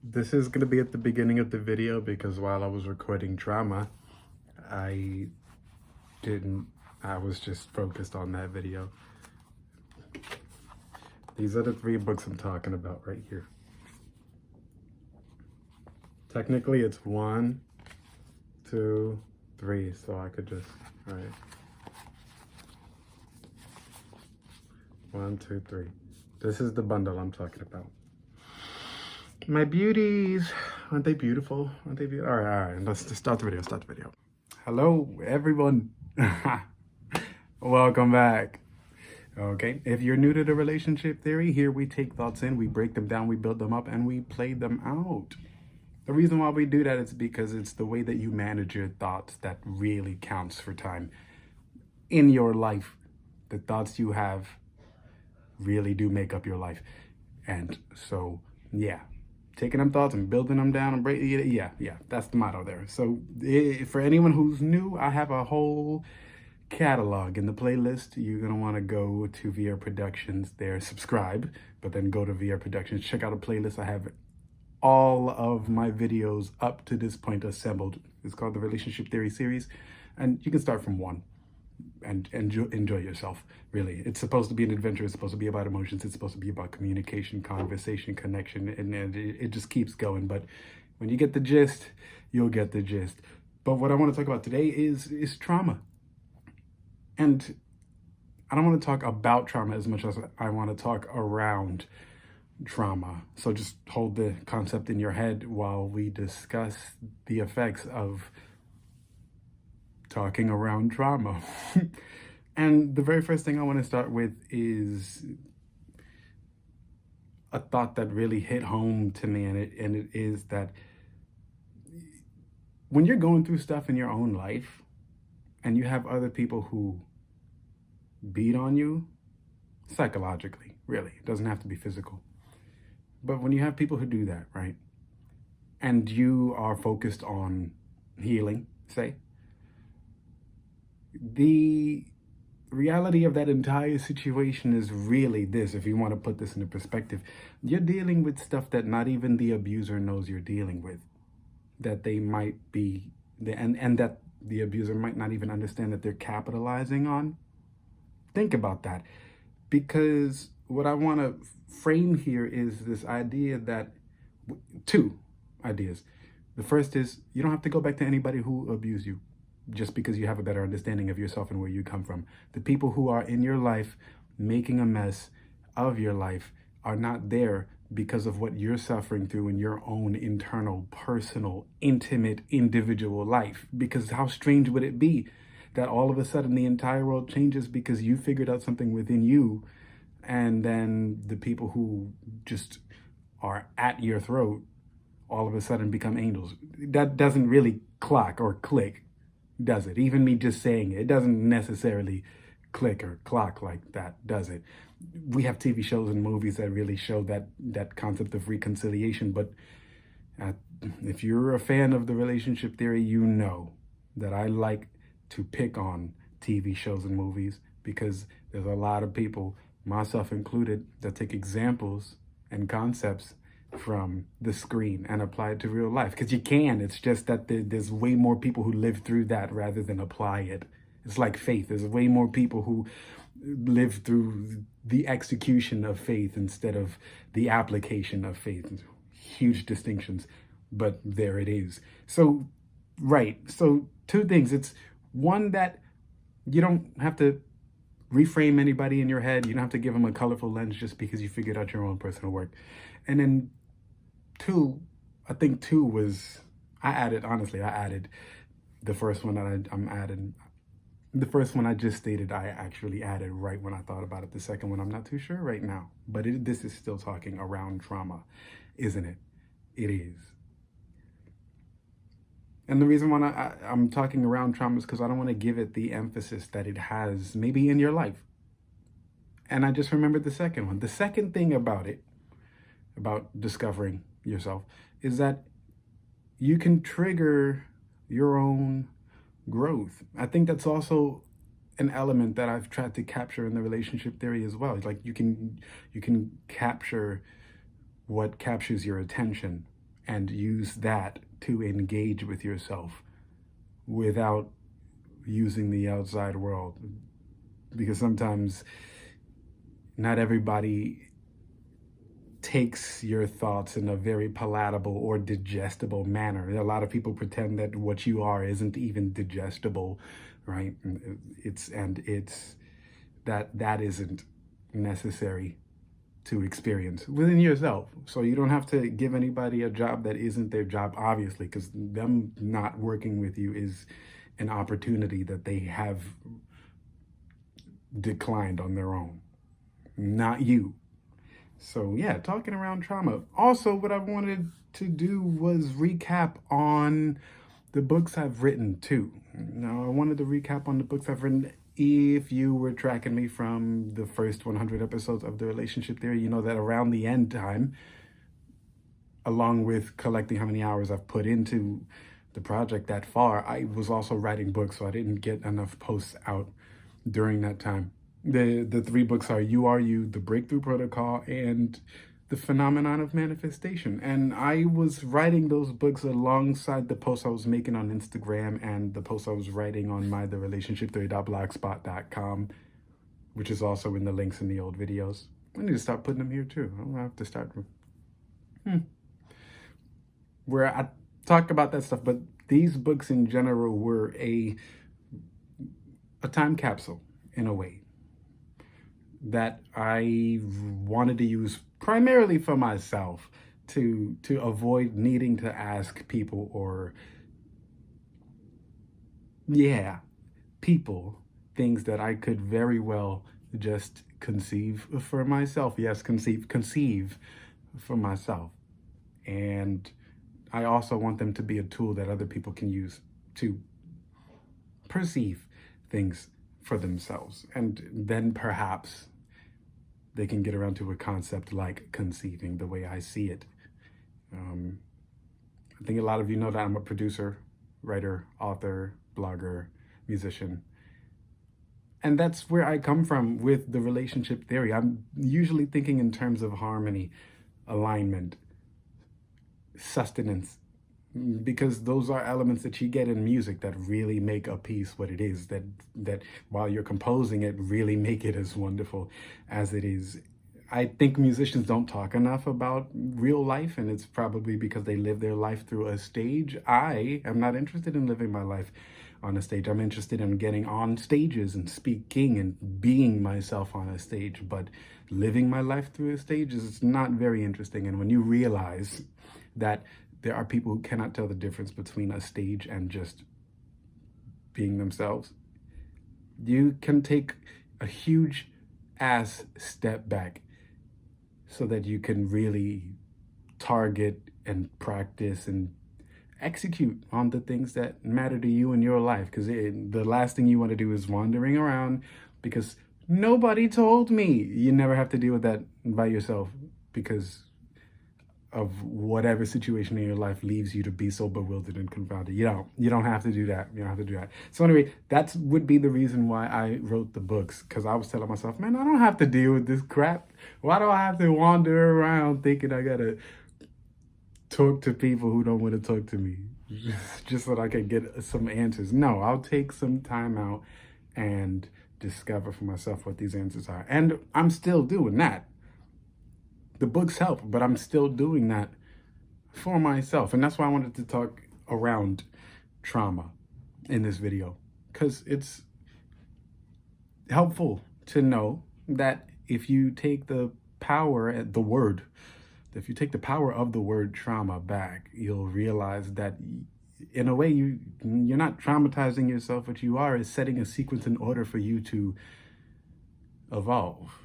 This is going to be at the beginning of the video because while I was recording drama, I didn't, I was just focused on that video. These are the three books I'm talking about right here. Technically it's 1, 2, 3, so I could just, all right. 1, 2, 3. This is the bundle I'm talking about. My beauties, aren't they beautiful? Aren't they beautiful? All right, let's just start the video, Hello, everyone. Welcome back. Okay, if you're new to the relationship theory, here we take thoughts in, we break them down, we build them up, and we play them out. The reason why we do that is because it's the way that you manage your thoughts that really counts for time in your life. The thoughts you have really do make up your life. And so, yeah, taking them thoughts and building them down and breaking it. Yeah, that's the motto there. So for anyone who's new, I have a whole catalog in the playlist. You're gonna want to go to VR Productions there, subscribe, but then go to VR Productions, check out a playlist. I have all of my videos up to this point assembled. It's called the Relationship Theory series, and you can start from 1 and enjoy yourself. Really, it's supposed to be an adventure. It's supposed to be about emotions. It's supposed to be about communication, conversation, connection, and it just keeps going. But when you get the gist, you'll get the gist. But what I want to talk about today is trauma. And I don't want to talk about trauma as much as I want to talk around trauma. So just hold the concept in your head while we discuss the effects of talking around trauma. And the very first thing I want to start with is a thought that really hit home to me, and it is that when you're going through stuff in your own life and you have other people who beat on you psychologically, really, it doesn't have to be physical, but when you have people who do that, right, and you are focused on healing, say, the reality of that entire situation is really this. If you want to put this into perspective, you're dealing with stuff that not even the abuser knows you're dealing with, that they might be, and that the abuser might not even understand that they're capitalizing on. Think about that, because what I want to frame here is this idea that, 2 ideas. The first is you don't have to go back to anybody who abused you just because you have a better understanding of yourself and where you come from. The people who are in your life making a mess of your life are not there because of what you're suffering through in your own internal, personal, intimate, individual life. Because how strange would it be that all of a sudden the entire world changes because you figured out something within you, and then the people who just are at your throat all of a sudden become angels? That doesn't really clock or click, does it? Even me just saying it doesn't necessarily click or clock like that, does it? We have TV shows and movies that really show that concept of reconciliation, but if you're a fan of the relationship theory, you know that I like to pick on TV shows and movies because there's a lot of people, myself included, that take examples and concepts from the screen and apply it to real life. Because you can, it's just that there's way more people who live through that rather than apply it. It's like faith. There's way more people who live through the execution of faith instead of the application of faith. Huge distinctions, but there it is. So, right. So 2 things. It's one, that you don't have to reframe anybody in your head. You don't have to give them a colorful lens just because you figured out your own personal work. And then 2, I think 2 was, I added the first one that I'm adding. The first one I just stated, I actually added right when I thought about it. The second one, I'm not too sure right now, but this is still talking around trauma, isn't it? It is. And the reason why I'm talking around trauma is because I don't want to give it the emphasis that it has maybe in your life. And I just remembered the second one. The second thing about it, about discovering yourself, is that you can trigger your own growth. I think that's also an element that I've tried to capture in the relationship theory as well. It's like you can capture what captures your attention and use that to engage with yourself without using the outside world. Because sometimes not everybody takes your thoughts in a very palatable or digestible manner. A lot of people pretend that what you are isn't even digestible, right? It's that isn't necessary to experience within yourself. So you don't have to give anybody a job that isn't their job, obviously, because them not working with you is an opportunity that they have declined on their own, not you. So yeah, talking around trauma. Also, what I wanted to do was recap on the books I've written too. Now, I wanted to recap on the books I've written. If you were tracking me from the first 100 episodes of The Relationship Theory, you know that around the end time, along with collecting how many hours I've put into the project that far, I was also writing books, so I didn't get enough posts out during that time. The three books are You Are You, The Breakthrough Protocol, and The Phenomenon of Manifestation. And I was writing those books alongside the posts I was making on Instagram and the posts I was writing on my therelationshiptheory.blogspot.com, which is also in the links in the old videos. I need to start putting them here too. I'll have to start where I talk about that stuff. But these books in general were a time capsule in a way that I wanted to use primarily for myself to avoid needing to ask people or people things that I could very well just conceive for myself. Yes, conceive for myself. And I also want them to be a tool that other people can use to perceive things for themselves. And then perhaps they can get around to a concept like conceiving the way I see it. I think a lot of you know that I'm a producer, writer, author, blogger, musician. And that's where I come from with the relationship theory. I'm usually thinking in terms of harmony, alignment, sustenance, because those are elements that you get in music that really make a piece what it is, that while you're composing it, really make it as wonderful as it is. I think musicians don't talk enough about real life, and it's probably because they live their life through a stage. I am not interested in living my life on a stage. I'm interested in getting on stages and speaking and being myself on a stage, but living my life through a stage is not very interesting. And when you realize that there are people who cannot tell the difference between a stage and just being themselves, you can take a huge ass step back so that you can really target and practice and execute on the things that matter to you in your life. Because the last thing you want to do is wandering around because nobody told me. You never have to deal with that by yourself because of whatever situation in your life leaves you to be so bewildered and confounded. You don't have to do that. You don't have to do that. So anyway, that would be the reason why I wrote the books, because I was telling myself, man, I don't have to deal with this crap. Why do I have to wander around thinking I gotta talk to people who don't want to talk to me just so that I can get some answers? No, I'll take some time out and discover for myself what these answers are. And I'm still doing that. The books help, but I'm still doing that for myself. And that's why I wanted to talk around trauma in this video, because it's helpful to know that if you take the power of the word trauma back, you'll realize that in a way you're not traumatizing yourself. What you are is setting a sequence in order for you to evolve.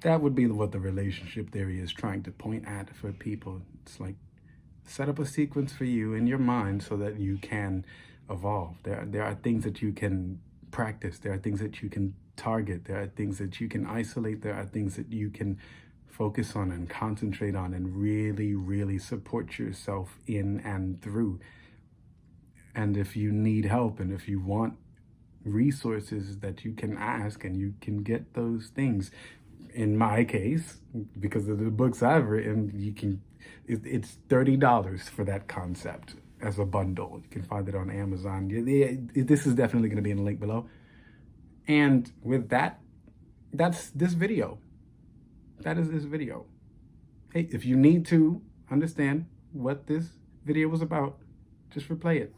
That would be what the relationship theory is trying to point at for people. It's like, set up a sequence for you in your mind so that you can evolve. There are things that you can practice. There are things that you can target. There are things that you can isolate. There are things that you can focus on and concentrate on and really, really support yourself in and through. And if you need help and if you want resources that you can ask and you can get those things, in my case, because of the books I've written, it's $30 for that concept as a bundle. You can find it on Amazon. This is definitely going to be in the link below. And with that, that's this video. That is this video. Hey, if you need to understand what this video was about, just replay it.